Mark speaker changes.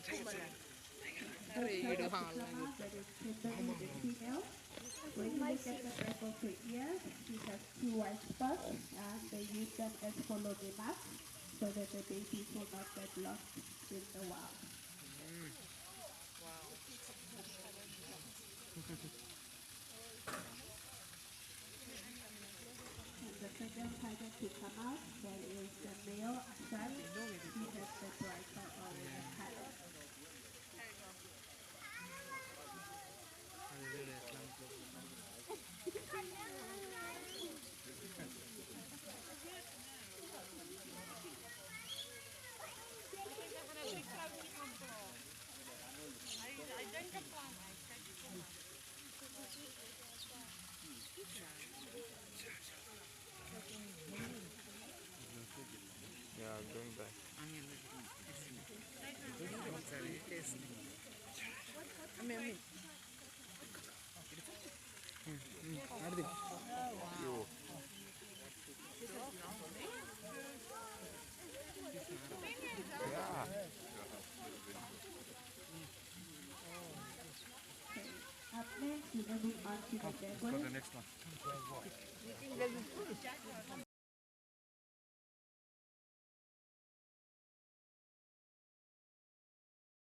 Speaker 1: The third diploma, that is tenderly the female. When you look at the back of her ear, she has two white spots, and they use them as hologemas so that the babies will not get lost in the wild. And the second tiger to come out, that is the male Ashan. He has the brighter orange color.
Speaker 2: Yeah, going back. You. Yeah.
Speaker 1: Okay. Up next, we're going to move on to the
Speaker 3: For the
Speaker 1: jaguar.
Speaker 3: next one.